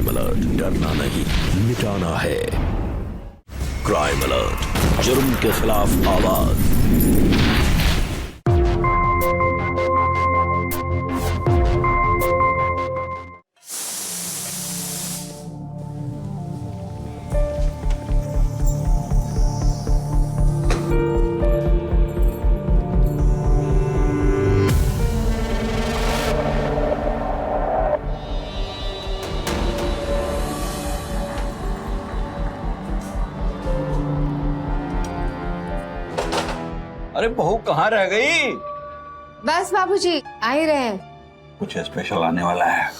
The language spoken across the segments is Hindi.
क्राइम अलर्ट, डरना नहीं मिटाना है। क्राइम अलर्ट, जुर्म के खिलाफ आवाज। अरे बहू कहाँ रह गई? बस बाबूजी आ ही रहे हैं। कुछ स्पेशल आने वाला है।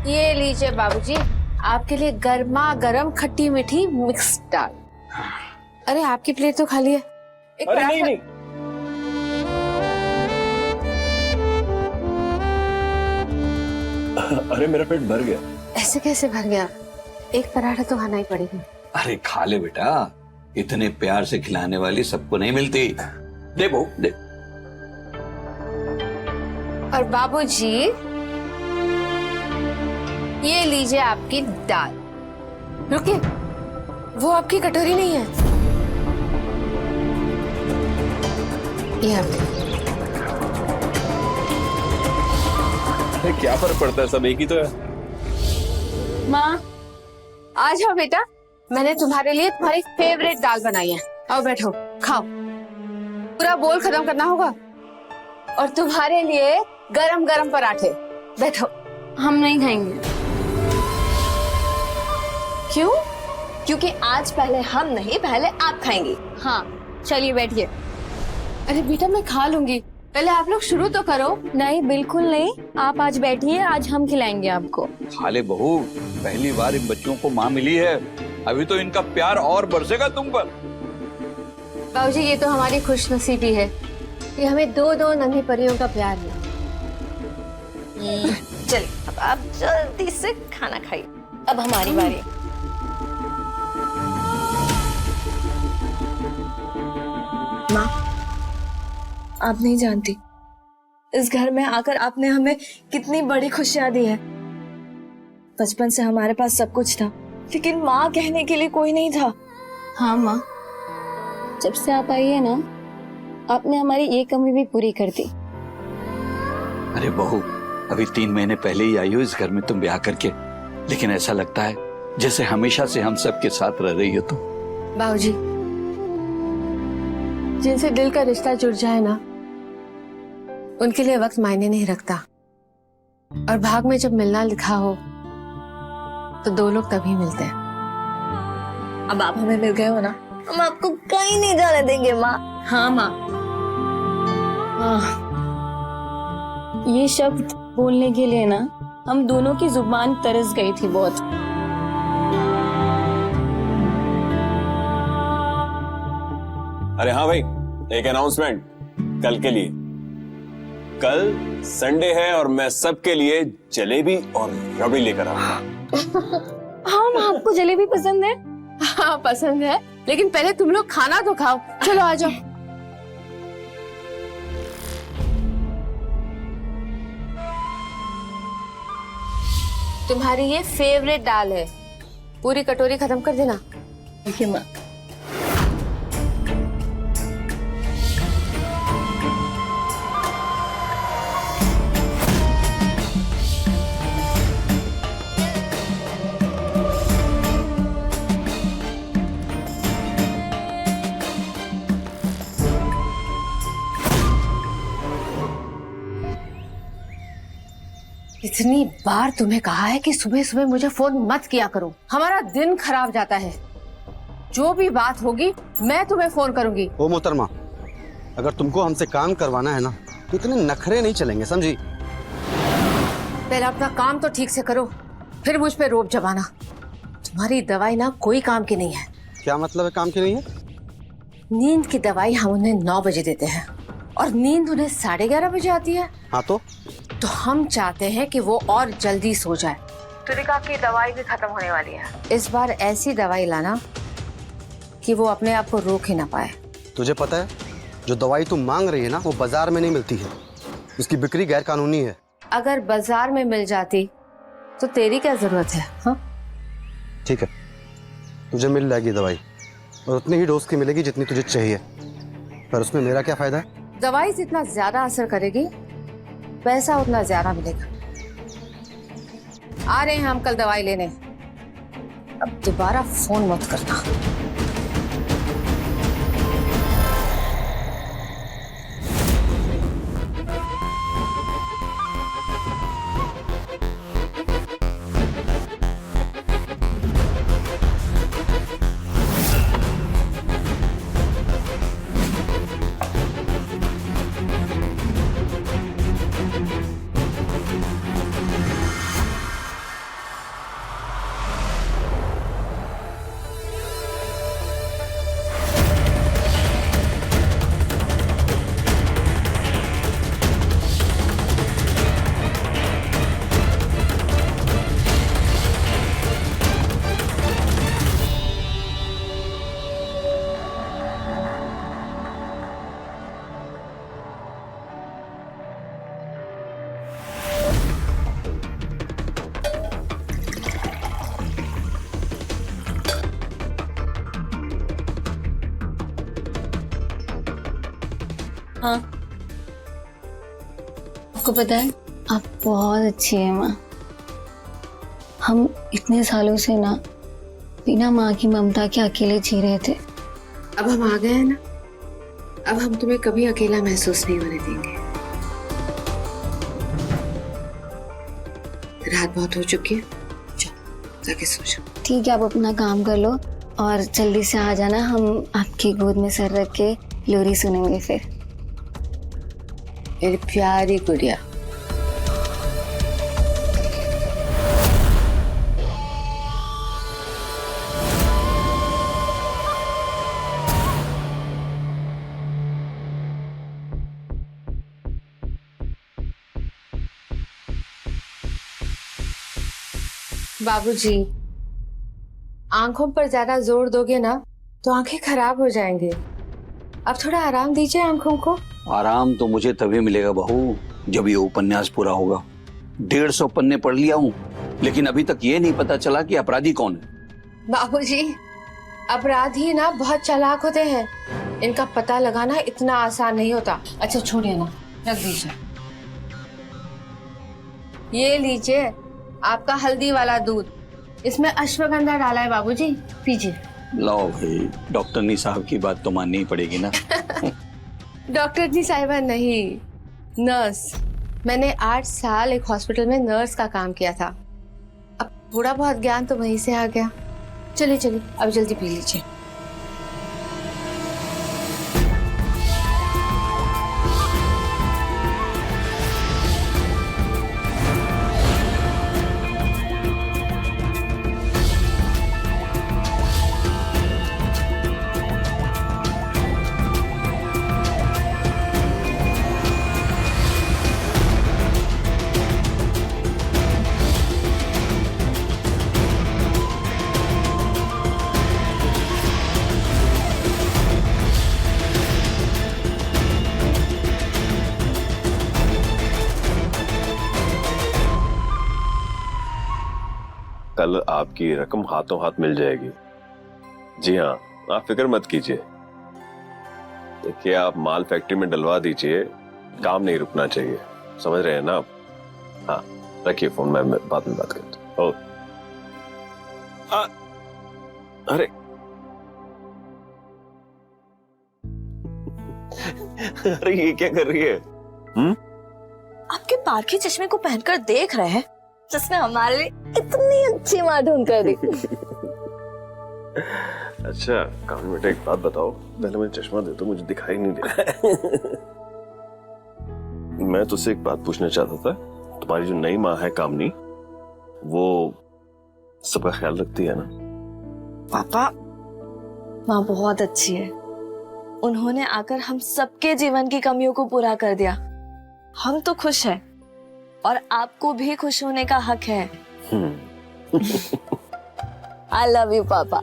ये लीजिए बाबूजी, आपके लिए गर्मा गर्म खट्टी मीठी मिक्स दाल। अरे आपकी प्लेट तो खाली है। एक अरे नहीं नहीं, अरे मेरा पेट भर गया। ऐसे कैसे भर गया? एक पराठा तो खाना ही पड़ेगा। अरे खा ले बेटा, इतने प्यार से खिलाने वाली सबको नहीं मिलती। दे बहू दे। और बाबूजी ये लीजिए आपकी दाल। रुकिए, वो आपकी कटोरी नहीं है। ये आपकी। क्या फर्क पड़ता है, सब एक ही तो है। माँ आ जाओ बेटा, मैंने तुम्हारे लिए तुम्हारी फेवरेट दाल बनाई है। आओ बैठो, खाओ। पूरा बोल खत्म करना होगा। और तुम्हारे लिए गरम गरम पराठे। बैठो। हम नहीं खाएंगे। क्यों? क्योंकि आज पहले हम नहीं, पहले आप खाएंगी। हाँ चलिए बैठिए। अरे बेटा मैं खा लूंगी, पहले आप लोग शुरू तो करो। नहीं बिल्कुल नहीं, आप आज बैठिए, आज हम खिलाएंगे आपको। खा ले बहू, पहली बार इन बच्चों को माँ मिली है, अभी तो इनका प्यार और बरसेगा तुम पर। बाबूजी ये तो हमारी खुशनसीबी है कि हमें दो दो नन्ही परियों का प्यार है। चलिए अब आप जल्दी से खाना खाइए, अब हमारी बारी। माँ, आप नहीं जानती इस घर में आकर आपने हमें कितनी बड़ी खुशियां दी है। बचपन से हमारे पास सब कुछ था, लेकिन माँ कहने के लिए कोई नहीं था। हाँ माँ, जब से आप आई है ना, आपने हमारी ये कमी भी पूरी कर दी। अरे बहू, अभी 3 महीने पहले ही आई हो इस घर में तुम ब्याह करके, लेकिन ऐसा लगता है जैसे हमेशा से हम सब के साथ रह रही हो तुम। बाबूजी जिनसे दिल का रिश्ता जुड़ जाए ना, उनके लिए वक्त मायने नहीं रखता। और भाग में जब मिलना लिखा हो तो दो लोग तभी मिलते हैं। अब आप हमें मिल गए हो ना, हम आपको कहीं नहीं जाने देंगे माँ। हाँ माँ। ये शब्द बोलने के लिए ना हम दोनों की जुबान तरस गई थी बहुत। अरे हाँ भाई, एक अनाउंसमेंट कल के लिए। कल संडे है और मैं सबके लिए जलेबी और रबड़ी लेकर आऊंगा। हाँ माँ, आपको जलेबी पसंद है? हाँ पसंद है, लेकिन पहले तुम लोग खाना तो खाओ। चलो आ जाओ। तुम्हारी ये फेवरेट दाल है, पूरी कटोरी खत्म कर देना। ठीक है माँ। इतनी बार तुम्हें कहा है कि सुबह सुबह मुझे फोन मत किया करो, हमारा दिन खराब जाता है। जो भी बात होगी मैं तुम्हें फोन करूंगी। ओ मोहतरमा, अगर तुमको हमसे काम करवाना है ना तो इतने नखरे नहीं चलेंगे, समझी? पहले अपना काम तो ठीक से करो, फिर मुझ पे रोब जमाना। तुम्हारी दवाई ना कोई काम की नहीं है। क्या मतलब है काम की नहीं है? नींद की दवाई हम उन्हें 9 बजे देते हैं और नींद उन्हें 11:30 बजे आती है। हाँ तो हम चाहते हैं कि वो और जल्दी सो जाए। तुरिका की दवाई भी खत्म होने वाली है। इस बार ऐसी दवाई लाना कि वो अपने आप को रोक ही ना पाए। तुझे पता है जो दवाई तुम मांग रही है ना वो बाजार में नहीं मिलती है, उसकी बिक्री गैर कानूनी है। अगर बाजार में मिल जाती तो तेरी क्या जरूरत है? हाँ ठीक है, तुझे मिल जाएगी दवाई और उतनी ही डोज की मिलेगी जितनी तुझे चाहिए, पर उसमें मेरा क्या फायदा है? दवाई जितना ज्यादा असर करेगी पैसा उतना ज्यादा मिलेगा। आ रहे हैं हम कल दवाई लेने। अब दोबारा फोन मत करना। हाँ, आपको पता है आप बहुत अच्छी है माँ। हम इतने सालों से ना बिना माँ की ममता के अकेले जी रहे थे। अब हम आ गए हैं ना, अब हम तुम्हें कभी अकेला महसूस नहीं होने देंगे। रात बहुत हो चुकी है, जाओ जाके सो जाओ। ठीक है, आप अपना काम कर लो और जल्दी से आ जाना। हम आपकी गोद में सर रख के लोरी सुनेंगे फिर। मेरी प्यारी गुड़िया। बाबूजी, आंखों पर ज्यादा जोर दोगे ना तो आंखें खराब हो जाएंगी। अब थोड़ा आराम दीजिए आंखों को। आराम तो मुझे तभी मिलेगा बहू जब ये उपन्यास पूरा होगा। 150 पन्ने पढ़ लिया हूँ, लेकिन अभी तक ये नहीं पता चला कि अपराधी कौन है। बाबूजी, अपराधी ना बहुत चालाक होते हैं, इनका पता लगाना इतना आसान नहीं होता। अच्छा छोड़िए ना, रख दीजिए। ये लीजिए आपका हल्दी वाला दूध, इसमें अश्वगंधा डाला है बाबूजी, पीजिए। लाओ भाई, डॉक्टरनी साहब की बात तो माननी ही पड़ेगी ना। डॉक्टरनी साहिबा नहीं, नर्स। मैंने 8 साल एक हॉस्पिटल में नर्स का काम किया था। अब थोड़ा बहुत ज्ञान तो वहीं से आ गया। चलिए चलिए, अब जल्दी पी लीजिए। कल आपकी रकम हाथों हाथ मिल जाएगी। जी हाँ, आप फिक्र मत कीजिए। देखिए, आप माल फैक्ट्री में डलवा दीजिए, काम नहीं रुकना चाहिए, समझ रहे हैं ना आप? हाँ, रखिए फोन, मैं बाद में बात करता हूँ। अरे अरे ये क्या कर रही है? आपके पारखी चश्मे को पहनकर देख रहे हैं जिसने हमारे लिए इतनी अच्छी माँ ढूंढ कर दी। अच्छा कान बेटा एक बात बताओ, पहले मैं चश्मा दे तो मुझे दिखाई नहीं दे रहा। मैं तुझसे एक बात पूछना चाहता था, तुम्हारी जो नई माँ है कामनी, वो सबका ख्याल रखती है ना? पापा, माँ बहुत अच्छी है। उन्होंने आकर हम सबके जीवन की कमियों को पूरा कर दिया। हम तो खुश हैं और आपको भी खुश होने का हक है। आई लव यू पापा।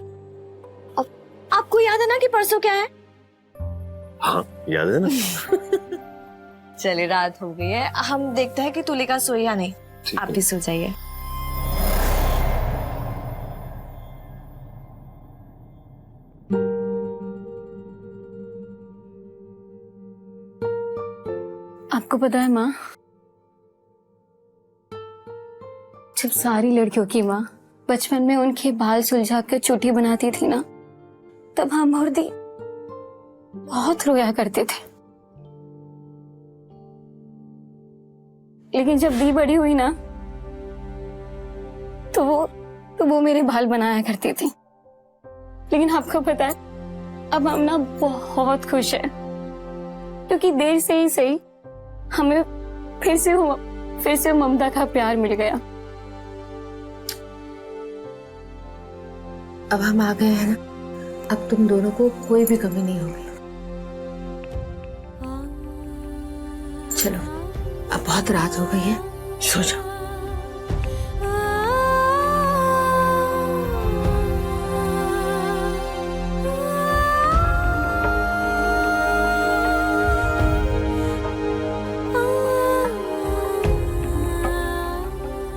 अब आपको याद है ना कि परसों क्या है? हाँ याद है ना। चलिए रात हो गई है, हम देखते हैं कि तुलिका सोई या नहीं। ठीक आप है। भी सो जाइए। आपको पता है माँ, जब सारी लड़कियों की माँ बचपन में उनके बाल सुलझा कर चोटी बनाती थी ना, तब हम और दी बहुत रोया करते थे। लेकिन जब दी बड़ी हुई ना, तो वो मेरे बाल बनाया करती थी। लेकिन आपको पता है, अब हम ना बहुत खुश हैं, क्योंकि देर से ही सही हमें फिर से ममता का प्यार मिल गया। अब हम आ गए हैं ना, अब तुम दोनों को कोई भी कमी नहीं होगी। चलो अब बहुत रात हो गई है, सो जाओ।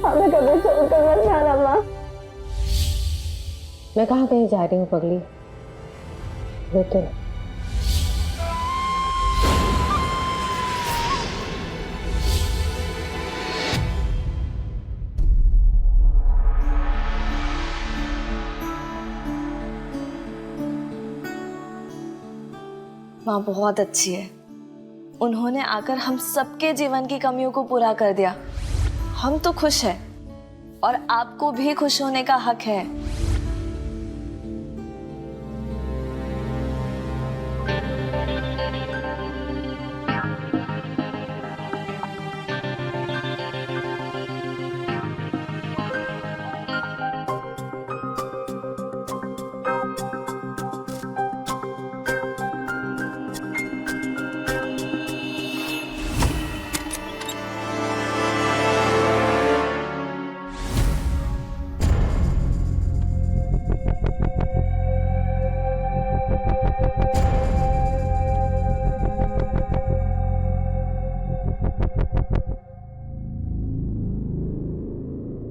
हमें कभी छोड़कर मत जाना माँ। मैं कहाँ कहीं जा रही हूँ पगली, वो तो माँ बहुत अच्छी है। उन्होंने आकर हम सबके जीवन की कमियों को पूरा कर दिया। हम तो खुश हैं और आपको भी खुश होने का हक है।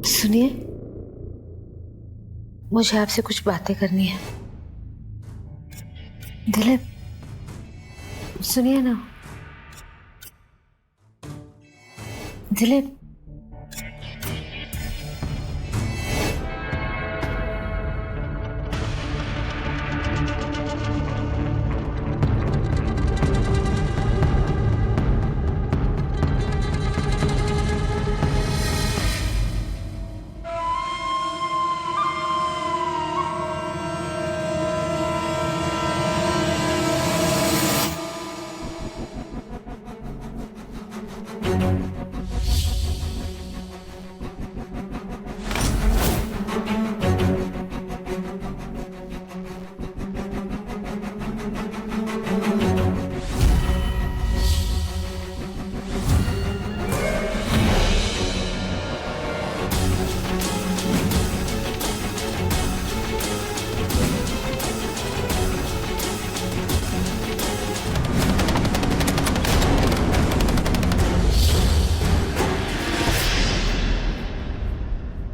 सुनिए, मुझे आपसे कुछ बातें करनी है। दिलीप, सुनिए ना। दिलीप,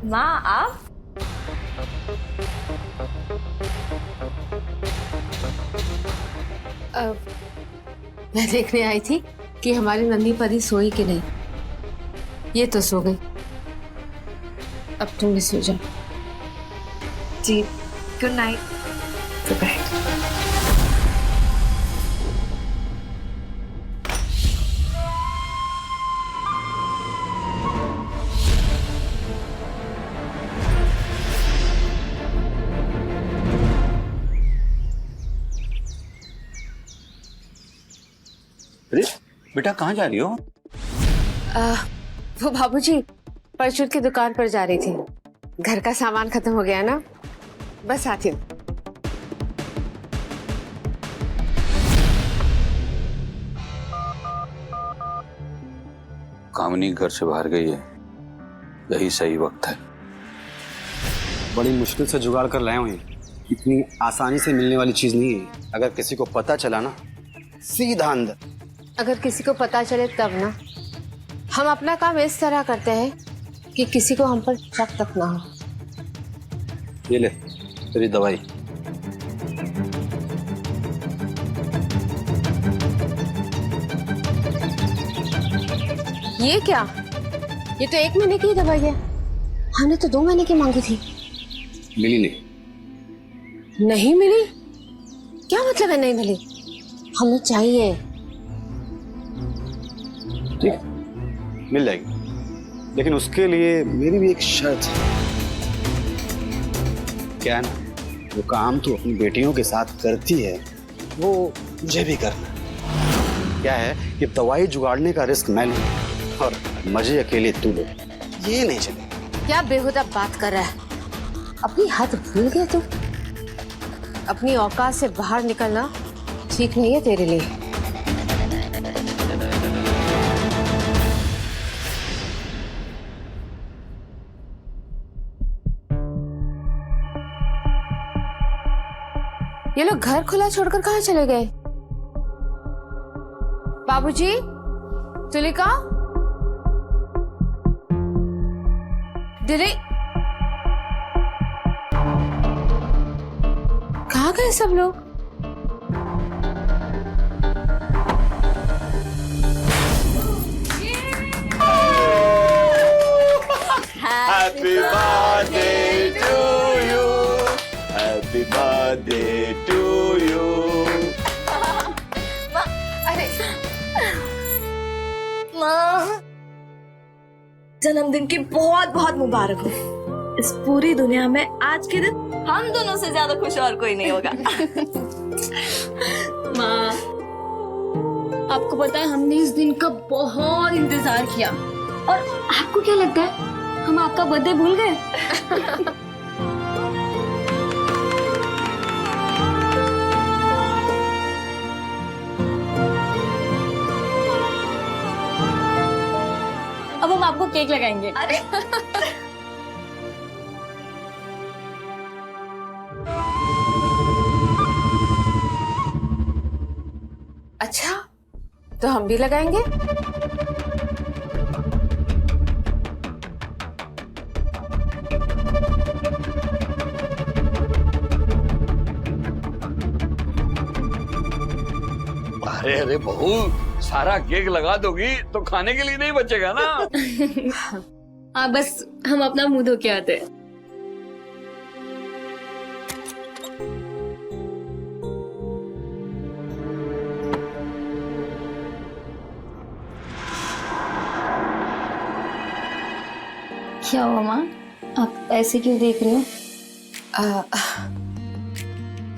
माँ आप? मैं देखने आई थी कि हमारी नन्ही परी सोई कि नहीं। ये तो सो गई, अब तुम भी सो जाओ। जी, गुड नाइट। Good night. अरे बेटा कहाँ जा रही हो? वो बाबूजी परचून की दुकान पर जा रही थी। घर का सामान खत्म हो गया ना, बस आती हूँ। कामनी घर से बाहर गई है, यही सही वक्त है। बड़ी मुश्किल से जुगाड़ कर लाया हूँ ये। इतनी आसानी से मिलने वाली चीज नहीं है। अगर किसी को पता चला ना, सीधा अंदर। अगर किसी को पता चले तब ना। हम अपना काम इस तरह करते हैं कि किसी को हम पर शक तक ना हो। ये ले तेरी दवाई। ये क्या? ये तो 1 महीने की ही दवाई है। हमने तो 2 महीने की मांगी थी। मिली नहीं। नहीं मिली? क्या मतलब है नहीं मिली? हमें चाहिए। ठीक है, मिल जाएगी, लेकिन उसके लिए मेरी भी एक शर्त है। क्या है ना, वो काम तू अपनी बेटियों के साथ करती है, वो मुझे भी करना है। क्या है कि दवाई जुगाड़ने का रिस्क मैं लूं और मजे अकेले तू ले, ये नहीं चलेगा। क्या बेहुदा बात कर रहा है? अपनी हद भूल गया तू। अपनी औकात से बाहर निकलना ठीक नहीं है तेरे लिए। ये लोग घर खुला छोड़कर कहाँ चले गए? बाबूजी, तुलिका, दिली, कहाँ गए सब लोग? Happy birthday to you. Happy birthday to you. अरे माँ, जन्मदिन की बहुत बहुत मुबारक हो। इस पूरी दुनिया में आज के दिन हम दोनों से ज्यादा खुश और कोई नहीं होगा। माँ, आपको पता है हमने इस दिन का बहुत इंतजार किया, और आपको क्या लगता है हम आपका बर्थडे भूल गए? अब हम आपको केक लगाएंगे। अरे अच्छा, तो हम भी लगाएंगे। अरे अरे बहू, सारा केक लगा दोगी तो खाने के लिए नहीं बचेगा ना। हाँ, बस हम अपना मुंह धो के आते हैं। क्या हुआ माँ, आप ऐसे क्यों देख रहे हो?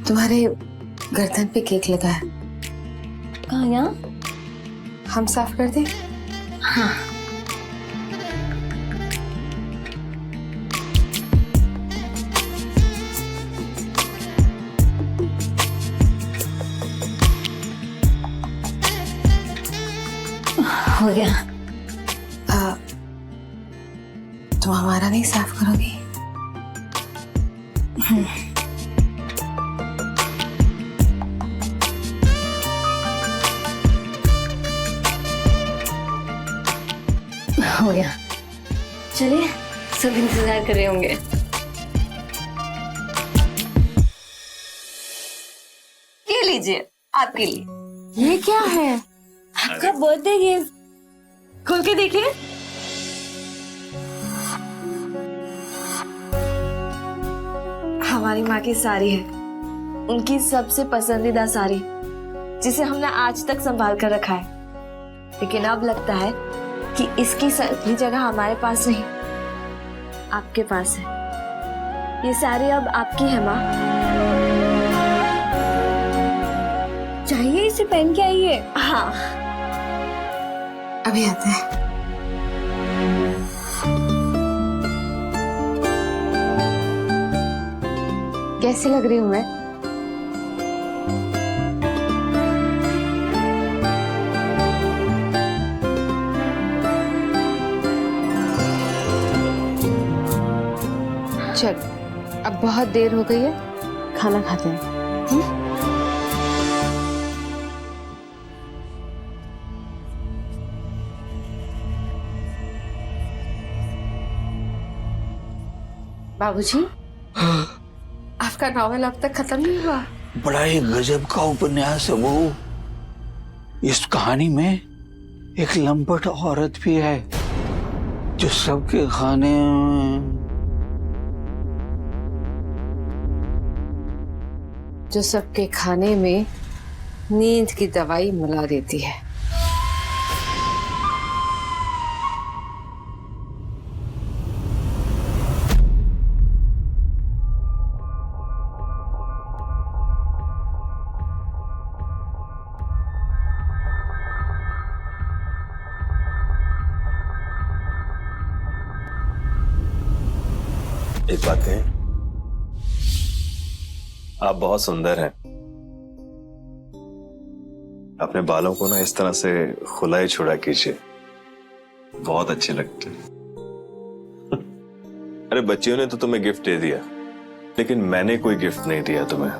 तुम्हारे गर्दन पे केक लगा है। कहाँ? यहाँ? हम साफ कर दें? हाँ। हो गया। तुम हमारा नहीं साफ करोगी? हो गया। चलिए, सब इंतजार कर रहे होंगे। ये लीजिए आपके लिए। ये क्या है? आपका बर्थडे गिफ्ट। खोल के देखिए। हमारी माँ की साड़ी है, उनकी सबसे पसंदीदा साड़ी, जिसे हमने आज तक संभाल कर रखा है। लेकिन अब लगता है कि इसकी सही जगह हमारे पास नहीं, आपके पास है। ये साड़ी अब आपकी है माँ। चाहिए, इसे पहन के आइए। हाँ, अभी आते हैं। कैसी लग रही हूँ मैं? चल, अब बहुत देर हो गई है, खाना खाते हैं। बाबूजी, आपका नॉवेल अब तक खत्म नहीं हुआ? बड़ा ही गजब का उपन्यास है वो। इस कहानी में एक लंपट औरत भी है जो सबके खाने में नींद की दवाई मिला देती है। एक बात कहें, आप बहुत सुंदर हैं। अपने बालों को ना इस तरह से खुला ही छोड़ा कीजिए, बहुत अच्छे लगते हैं। अरे बच्चियों ने तो तुम्हें गिफ्ट दे दिया, लेकिन मैंने कोई गिफ्ट नहीं दिया तुम्हें।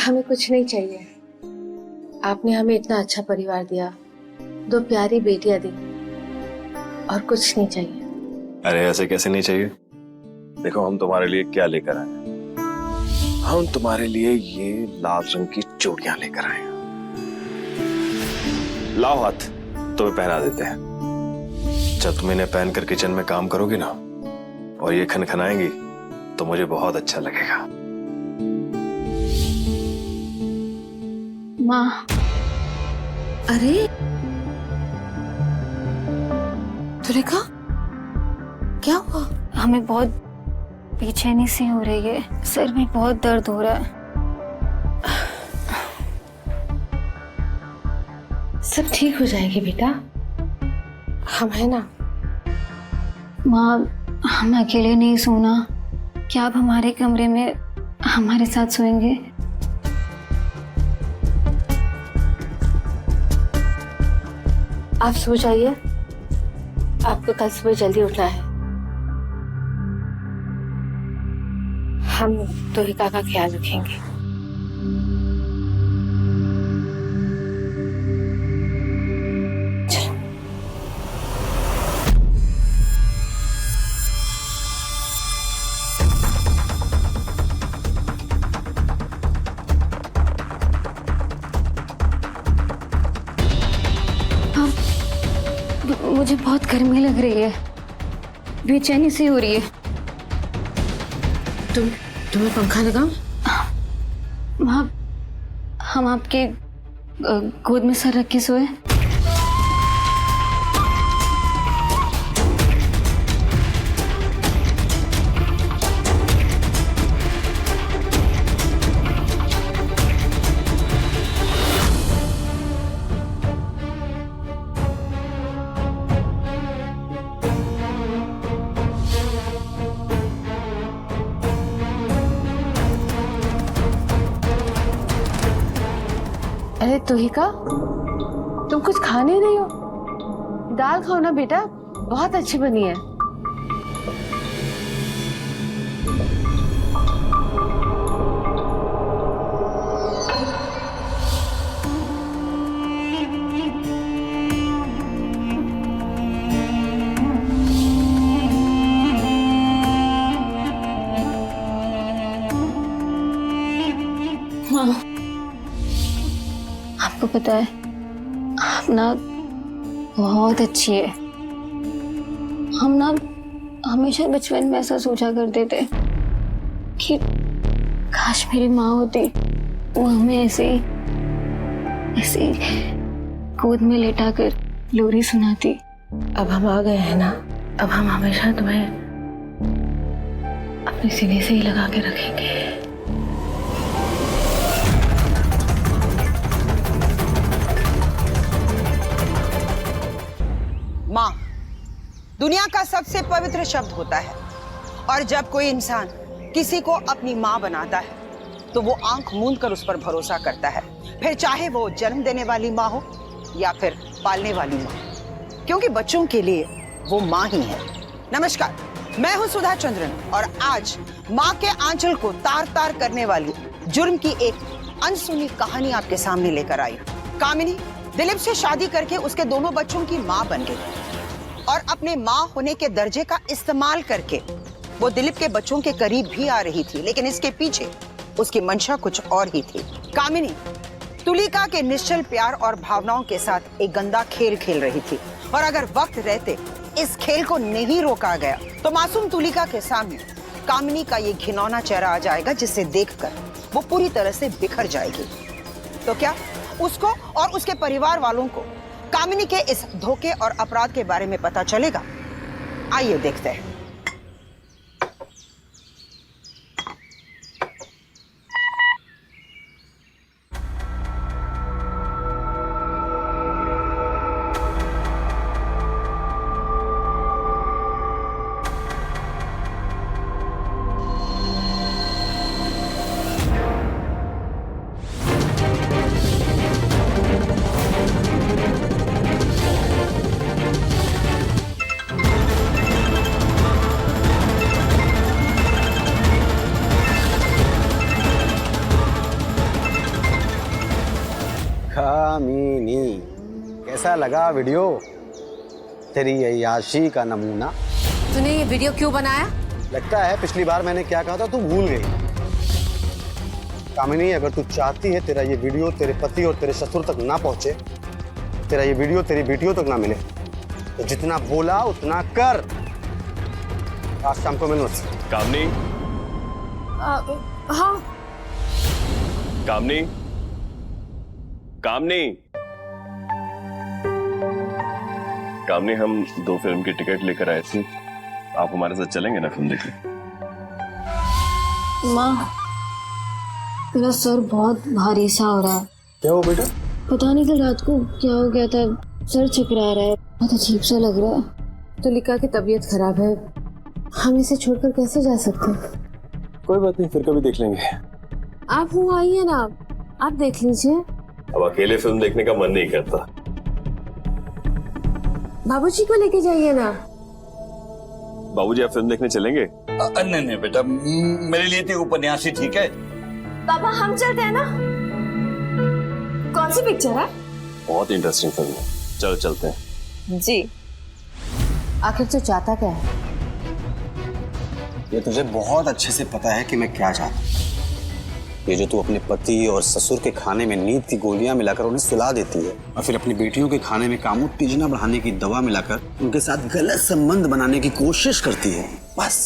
हमें कुछ नहीं चाहिए, आपने हमें इतना अच्छा परिवार दिया, 2 प्यारी बेटियां दी, और कुछ नहीं चाहिए। अरे ऐसे कैसे नहीं चाहिए? देखो हम तुम्हारे लिए क्या लेकर आए। हम तुम्हारे लिए ये लाल रंग की चूड़ियां लेकर आए हैं। लाओ हाथ, तुम्हें पहना देते हैं। जब तुम इन्हें पहनकर किचन में काम करोगी ना और ये खनखनाएंगी तो मुझे बहुत अच्छा लगेगा। माँ, अरे तुरेका, क्या हुआ? हमें बहुत बेचैनी सी हो रही है, सर में बहुत दर्द हो रहा है। सब ठीक हो जाएगी बेटा, हम है ना। माँ, हम अकेले नहीं सोना, क्या आप हमारे कमरे में हमारे साथ सोएंगे? आप सो जाइए, आपको कल सुबह जल्दी उठना है। हम तुहिका का ख्याल रखेंगे। चलो। मुझे बहुत गर्मी लग रही है, बेचैनी सी हो रही है। तुम्हें पंखा लगाऊं? माँ, हम आपके गोद में सर रख के सोए। अरे तुहिका, तुम कुछ खाने ही नहीं हो? दाल खाओ ना बेटा, बहुत अच्छी बनी है। माँ, आपको पता है, आप ना बहुत अच्छी है। हम ना हमेशा बचपन में ऐसा सोचा करते थे कि काश मेरी माँ होती, वो हमें ऐसे ही गोद में लेटाकर लोरी सुनाती। अब हम आ गए हैं ना, अब हम हमेशा तुम्हें अपने सीने से ही लगा के रखेंगे। दुनिया का सबसे पवित्र शब्द होता है और जब कोई इंसान किसी को अपनी माँ बनाता है तो वो आंख मूंद कर उस पर भरोसा करता है, फिर चाहे वो जन्म देने वाली माँ हो या फिर पालने वाली माँ, क्योंकि बच्चों के लिए वो माँ ही है। नमस्कार, मैं हूँ सुधा चंद्रन और आज माँ के आंचल को तार तार करने वाली जुर्म की एक अनसुनी कहानी आपके सामने लेकर आई। कामिनी दिलीप से शादी करके उसके दोनों बच्चों की माँ बन गई और अपने माँ होने के दर्जे का इस्तेमाल करके वो दिलीप के बच्चों के करीब भी आ रही थी, लेकिन इसके पीछे उसकी मंशा कुछ और ही थी। कामिनी तुलिका के निश्चल प्यार और भावनाओं के साथ एक गंदा खेल खेल रही थी और अगर वक्त रहते इस खेल को नहीं रोका गया तो मासूम तुलिका के सामने कामिनी का ये घिनौना चेहरा आ जाएगा, जिसे देखकर वो पूरी तरह से बिखर जाएगी। तो क्या उसको और उसके परिवार वालों को कामिनी के इस धोखे और अपराध के बारे में पता चलेगा? आइए देखते हैं। कामिनी, कैसा लगा वीडियो? तेरी अय्याशी का नमूना। तूने ये वीडियो क्यों बनाया? लगता है पिछली बार मैंने क्या कहा था तू भूल गई। कामिनी, अगर तू चाहती है तेरा ये वीडियो तेरे पति और तेरे ससुर तक ना पहुंचे, तेरा ये वीडियो तेरी बेटियों तक ना मिले, तो जितना बोला उतना कर। आज शाम को मिलो। कामनी, हाँ कामनी, कामनी, कामनी, हम 2 फिल्म की टिकट लेकर आए थे, आप हमारे साथ चलेंगे ना फिल्म देखने? माँ, मेरा सर बहुत भारी सा हो रहा है। क्या हो बेटा? पता नहीं कल रात को क्या हो गया था, सर चकरा रहा है, बहुत अजीब सा लग रहा है। तुलिका की तबीयत खराब है, हम इसे छोड़कर कैसे जा सकते हैं? कोई बात नहीं, फिर कभी देख लेंगे। आप हुआ आइए ना, आप देख लीजिए। अब अकेले फिल्म देखने का मन नहीं करता। बाबूजी को लेके जाइए ना। बाबूजी, आप फिल्म देखने चलेंगे? नहीं नहीं बेटा, मेरे लिए तो उपन्यास ही ठीक है। पापा हम चलते हैं ना। कौन सी पिक्चर है? बहुत इंटरेस्टिंग फिल्म है, चलो चलते हैं। जी। आखिर तो चाहता क्या है? ये तुझे बहुत अच्छे से पता है कि मैं क्या चाहता हूँ। ये जो तू अपने पति और ससुर के खाने में नींद की गोलियां मिलाकर उन्हें सुला देती है और फिर अपनी बेटियों के खाने में कामोत्तेजना बढ़ाने की दवा मिलाकर उनके साथ गलत संबंध बनाने की कोशिश करती है, बस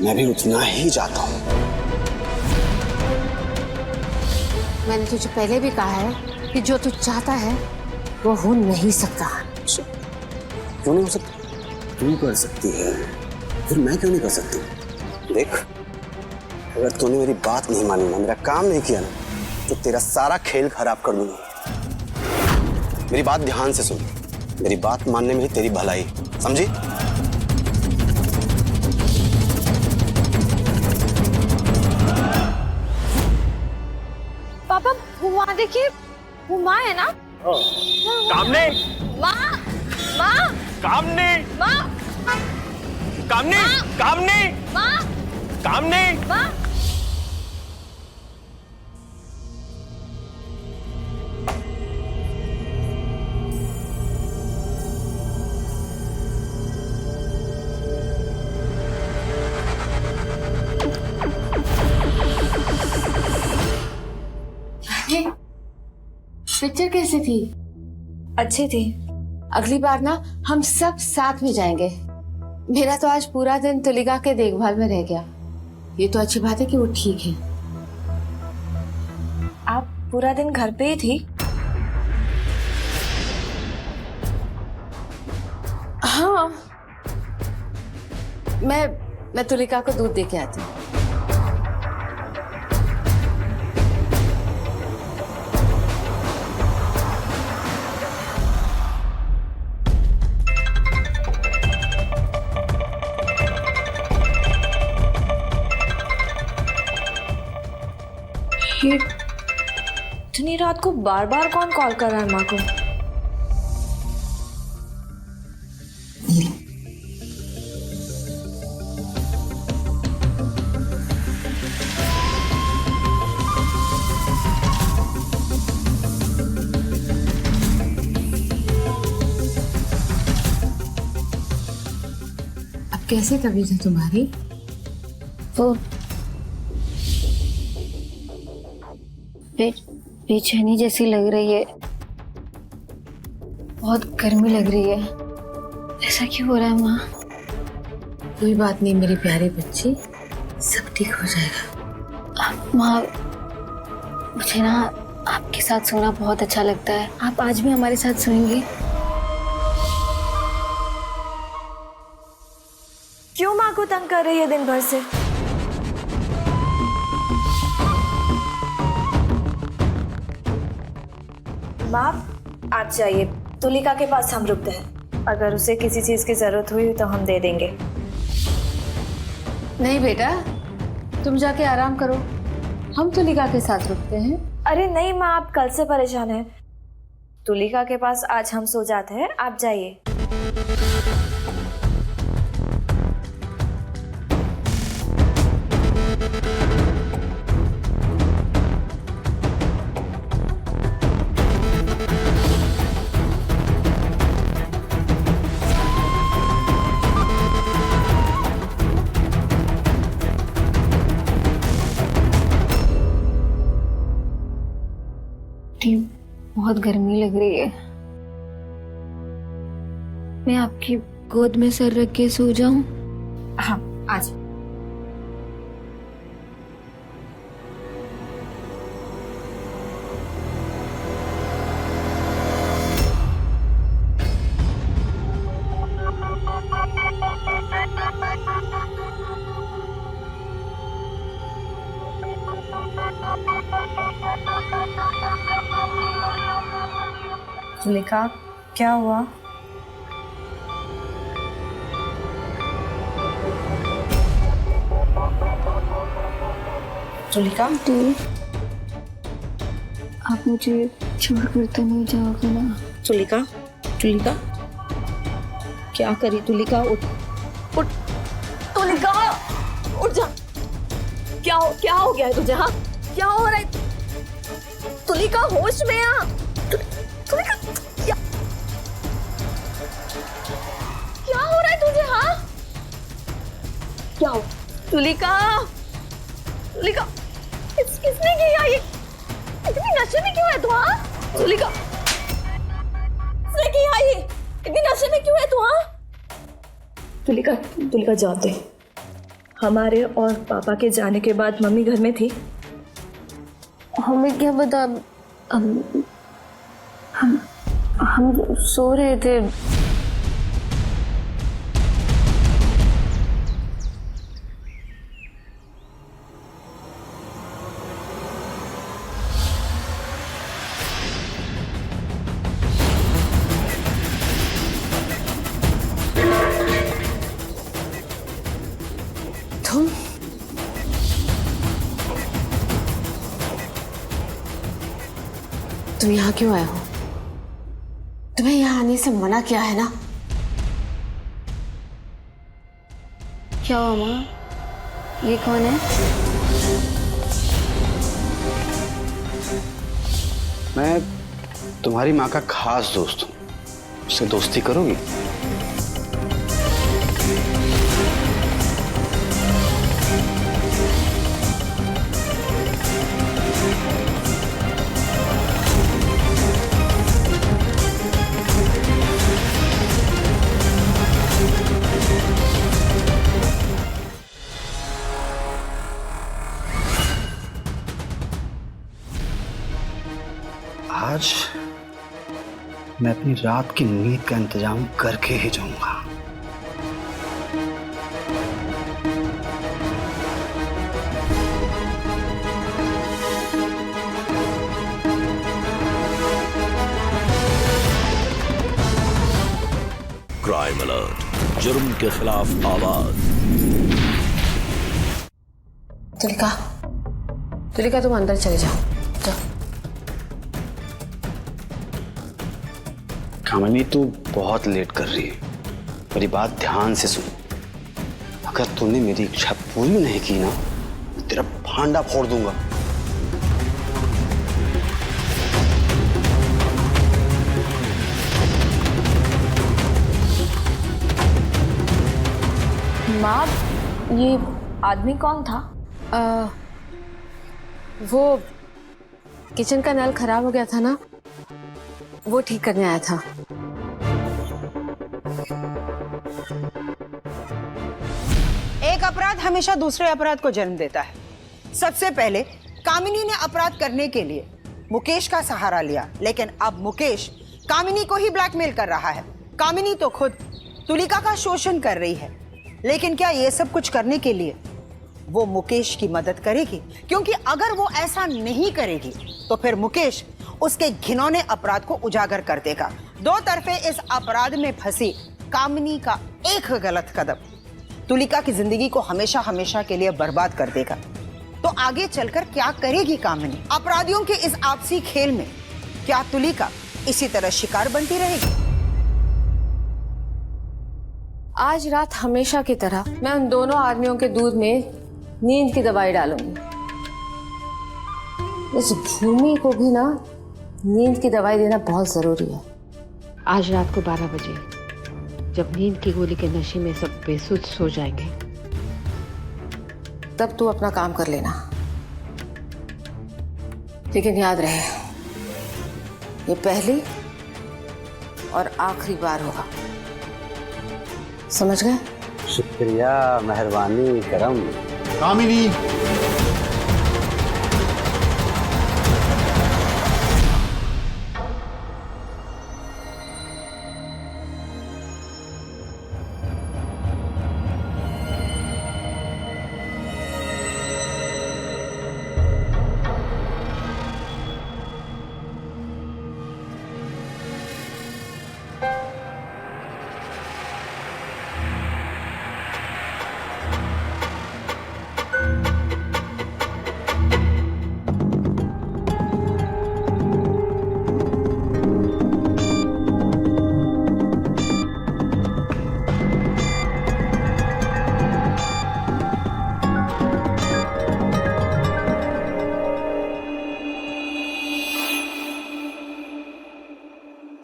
मैं भी उतना ही चाहता हूँ। मैंने तुझे पहले भी कहा है कि जो तू चाहता है वो हो नहीं सकता। क्यों नहीं हो सकता? तू कर सकती है, फिर मैं क्यों नहीं कर सकती? देख, अगर तूने मेरी बात नहीं मानी ना, मेरा काम नहीं किया ना, तो तेरा सारा खेल खराब कर दूंगा। मेरी बात ध्यान से सुन, मेरी बात मानने में ही तेरी भलाई, समझी? पापा वहाँ देखिए, वो माँ है ना? कामनी, माँ, माँ, कामनी, माँ, कामनी, कामनी, माँ, कामनी, माँ। पिक्चर कैसी थी? अच्छी थी। अगली बार ना हम सब साथ में जाएंगे। मेरा तो आज पूरा दिन तुलिका के देखभाल में रह गया। ये तो अच्छी बात है कि वो ठीक है। आप पूरा दिन घर पे ही थी? हाँ, मैं तुलिका को दूध दे के आती हूँ। ये इतनी रात को बार बार कौन कॉल कर रहा है माँ को? अब कैसी तबीयत है तुम्हारी? वो बेचैनी जैसी लग रही है, बहुत गर्मी लग रही है। ऐसा क्यों हो रहा है माँ? कोई बात नहीं मेरी प्यारी बच्ची, सब ठीक हो जाएगा। माँ, मुझे ना आपके साथ सोना बहुत अच्छा लगता है। आप आज भी हमारे साथ सोएंगे? क्यों माँ को तंग कर रही है दिन भर से? माँ आप जाइए, तुलिका के पास हम रुकते हैं। अगर उसे किसी चीज की जरूरत हुई तो हम दे देंगे। नहीं बेटा, तुम जाके आराम करो, हम तुलिका के साथ रुकते हैं। अरे नहीं माँ, आप कल से परेशान हैं। तुलिका के पास आज हम सो जाते हैं, आप जाइए। बहुत गर्मी लग रही है। मैं आपकी गोद में सर रख के सो जाऊं? हाँ आज। तुलिका क्या हुआ? तुलिका आप मुझे छोड़कर तो नहीं जाओगे ना? तुलिका, तुलिका क्या करी? तुलिका उठ उठ, तुलिका उठ जा। क्या हो गया है तुझे? हाँ क्या हो रहा है? तुलिका होश में आ। तुलिका क्या हो रहा है तुझे? हाँ क्या हो? तुलिका, तुलिका किसने किया ये? इतनी नशे में क्यों है तू? हाँ तुलिका, किसने किया ये? इतनी नशे में क्यों है तू? हाँ तुलिका, तुलिका जाते हैं। हमारे और पापा के जाने के बाद मम्मी घर में थी। हमें क्या पता, हम सो रहे थे। तुम यहाँ क्यों आए हो? तुम्हें यहाँ आने से मना किया है ना? क्या हुआ माँ? ये कौन है? मैं तुम्हारी माँ का खास दोस्त हूँ, उससे दोस्ती करोगी? आज मैं अपनी रात की नींद का इंतजाम करके ही जाऊंगा। क्राइम अलर्ट, जुर्म के खिलाफ आवाज। तुलिका, तुलिका तुम अंदर चले जाओ, जाओ। कामिनी तू बहुत लेट कर रही है, मेरी बात ध्यान से सुन। अगर तूने मेरी इच्छा पूरी नहीं की ना, तेरा भांडा फोड़ दूंगा। माँ, ये आदमी कौन था? वो किचन का नल खराब हो गया था ना, वो ठीक करने आया था। एक अपराध हमेशा दूसरे अपराध को जन्म देता है। सबसे पहले कामिनी ने अपराध करने के लिए मुकेश का सहारा लिया, लेकिन अब मुकेश कामिनी को ही ब्लैकमेल कर रहा है। कामिनी तो खुद तुलिका का शोषण कर रही है, लेकिन क्या ये सब कुछ करने के लिए वो मुकेश की मदद करेगी? क्योंकि अगर वो ऐसा नहीं करेगी तो फिर मुकेश उसके घिनौने अपराध को उजागर कर देगा। दो तरफे इस अपराध में फंसी कामिनी का एक गलत कदम तुलिका की जिंदगी को हमेशा हमेशा के लिए बर्बाद कर देगा। तो आगे चलकर क्या करेगी कामिनी? अपराधियों के इस आपसी खेल में क्या तुलिका इसी तरह शिकार बनती रहेगी? आज रात हमेशा की तरह मैं उन दोनों आदमियों के दूध में नींद की दवाई डालूंगी। इस भूमि को भी ना नींद की दवाई देना बहुत जरूरी है। आज रात को 12 बजे जब नींद की गोली के नशे में सब बेसुध सो जाएंगे, तब तू अपना काम कर लेना, लेकिन याद रहे ये पहली और आखिरी बार होगा, समझ गए? शुक्रिया, मेहरबानी, करम। कामिनी,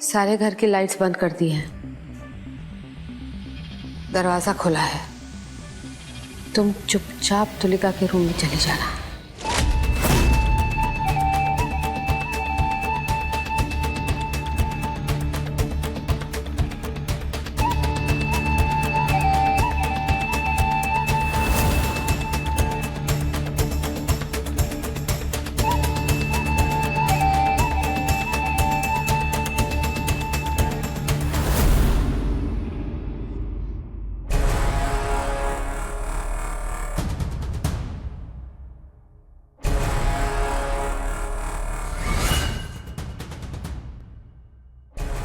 सारे घर की लाइट्स बंद कर दी हैं, दरवाजा खुला है। तुम चुपचाप तुलिका के रूम में चले जाना।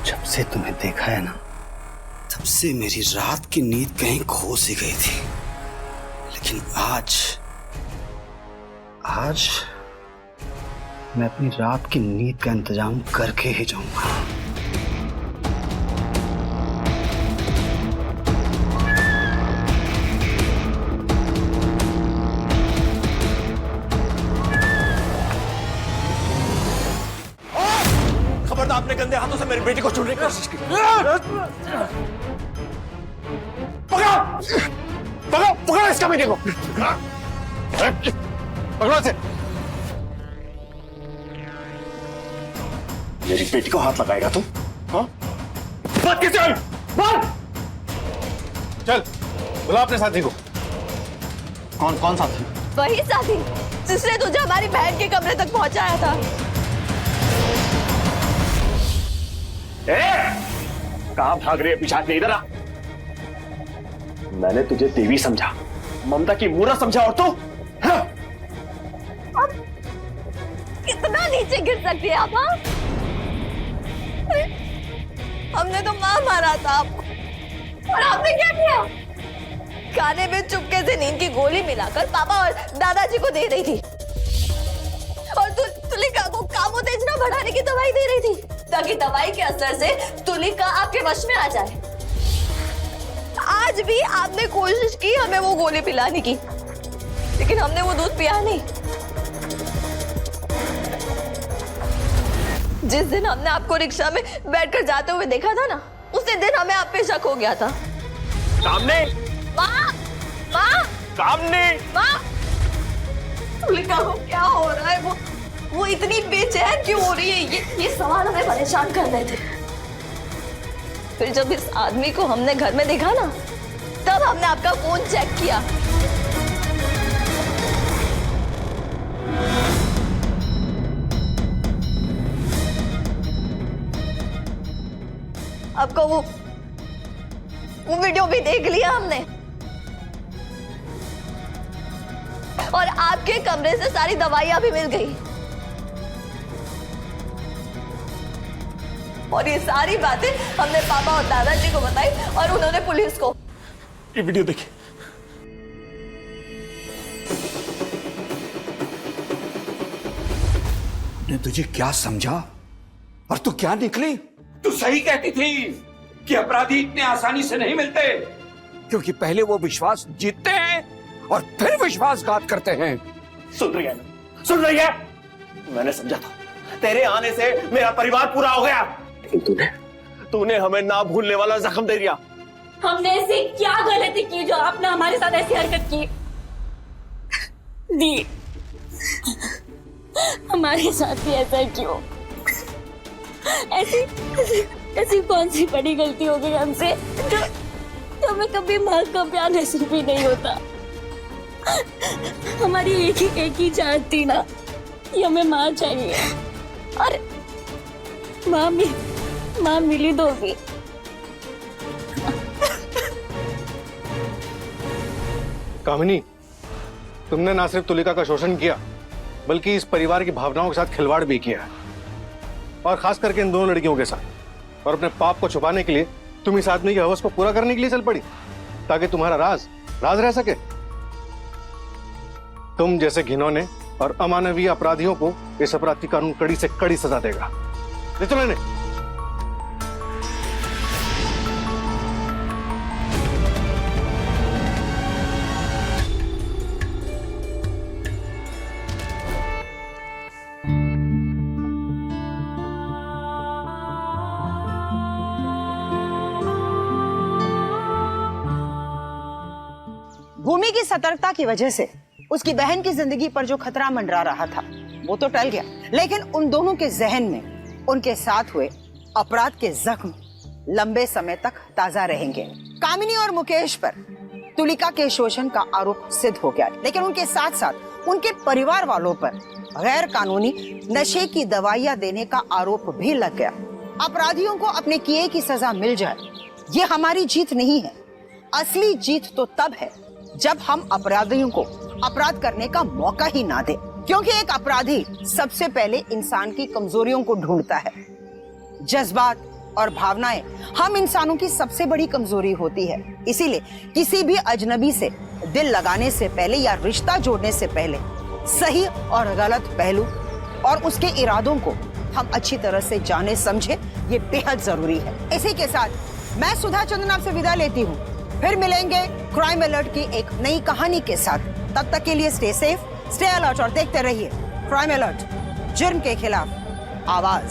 जब से तुम्हें देखा है ना, तब से मेरी रात की नींद कहीं खो सी गई थी। लेकिन आज मैं अपनी रात की नींद का इंतजाम करके ही जाऊंगा। खबरदार, अपने गंदे हाथों से मेरी बेटी को छूने की कोशिश की। पकड़ो इसका बेटे को, पकड़ो इसे। मेरी बेटी को हाथ लगाएगा तू? हाँ? बात कैसे आई? बात! चल बुला अपने साथी को। कौन साथी? वही साथी जिसने तुझे हमारी बहन के कमरे तक पहुंचाया था। कहां भाग रही है पिशाच? इधर आ। मैंने तुझे देवी समझा, ममता की मूरत समझा, और तू कितना नीचे गिर सकती है आप? हाँ? हमने तो मारा था आपको, और आपने क्या किया? खाने में चुपके से नींद की गोली मिलाकर पापा और दादाजी को दे रही थी। दवाई दे रही थी ताकि दवाई के असर से तुलिका आपके वश में आ जाए। आज भी आपने कोशिश की हमें वो गोली पिलाने की, लेकिन हमने वो दूध पिया नहीं। जिस दिन हमने आपको रिक्शा में बैठकर जाते हुए देखा था ना, उसी दिन हमें आप पे शक हो गया था। सामने माँ, माँ, सामने माँ, तुलिका को क्या हो रहा है? वो इतनी बेचैन क्यों हो रही है? ये सवाल हमें परेशान कर रहे थे। फिर जब इस आदमी को हमने घर में देखा ना, तब हमने आपका फोन चेक किया। आपका वो वीडियो भी देख लिया हमने, और आपके कमरे से सारी दवाइयां भी मिल गई, और ये सारी बातें हमने पापा और दादाजी को बताई और उन्होंने पुलिस को। ये वीडियो देखिए। ने तुझे क्या समझा और तू क्या निकली? तू सही कहती थी कि अपराधी इतने आसानी से नहीं मिलते, क्योंकि पहले वो विश्वास जीतते हैं और फिर विश्वासघात करते हैं। सुन रही है? सुन रही है? मैंने समझा था तेरे आने से मेरा परिवार पूरा हो गया, लेकिन तूने हमें ना भूलने वाला जख्म दे दिया। हमने ऐसी क्या गलती की जो आपने हमारे साथ ऐसी हरकत की? दी हमारे साथ भी ऐसा क्यों? ऐसी कौन सी बड़ी गलती हो गई हमसे जो हमें कभी माँ का प्यार नसीब भी नहीं होता? हमारी एक ही चाहत थी ना कि हमें माँ चाहिए, और माँ मिली तो भी। कामिनी, तुमने ना सिर्फ तुलिका का शोषण किया, बल्कि इस परिवार की भावनाओं के साथ खिलवाड़ भी किया है, और खास करके इन दोनों लड़कियों के साथ। और अपने पाप को छुपाने के लिए तुम इस आदमी की हवस को पूरा करने के लिए चल पड़ी, ताकि तुम्हारा राज रह सके। तुम जैसे घिनौने और अमानवीय अपराधियों को इस अपराध की कानून कड़ी से कड़ी सजा देगा। ले चलो इन्हें। भूमि की सतर्कता की वजह से उसकी बहन की जिंदगी पर जो खतरा मंडरा रहा था वो तो टल गया, लेकिन उन दोनों के जहन में उनके साथ हुए अपराध के जख्म लंबे समय तक ताजा रहेंगे। कामिनी और मुकेश पर तुलिका के शोषण का आरोप सिद्ध हो गया, लेकिन उनके साथ साथ उनके परिवार वालों पर गैर कानूनी नशे की दवाइयां देने का आरोप भी लग गया। अपराधियों को अपने किए की सजा मिल जाए, ये हमारी जीत नहीं है। असली जीत तो तब है जब हम अपराधियों को अपराध करने का मौका ही ना दे, क्योंकि एक अपराधी सबसे पहले इंसान की कमजोरियों को ढूंढता है। जज्बात और भावनाएं हम इंसानों की सबसे बड़ी कमजोरी होती है। इसीलिए किसी भी अजनबी से दिल लगाने से पहले या रिश्ता जोड़ने से पहले सही और गलत पहलू और उसके इरादों को हम अच्छी तरह से जाने समझे, ये बेहद जरूरी है। इसी के साथ मैं सुधा चंद्रन आपसे विदा लेती हूँ। फिर मिलेंगे क्राइम अलर्ट की एक नई कहानी के साथ। तब तक के लिए स्टे सेफ, स्टे अलर्ट और देखते रहिए क्राइम अलर्ट, जुर्म के खिलाफ आवाज।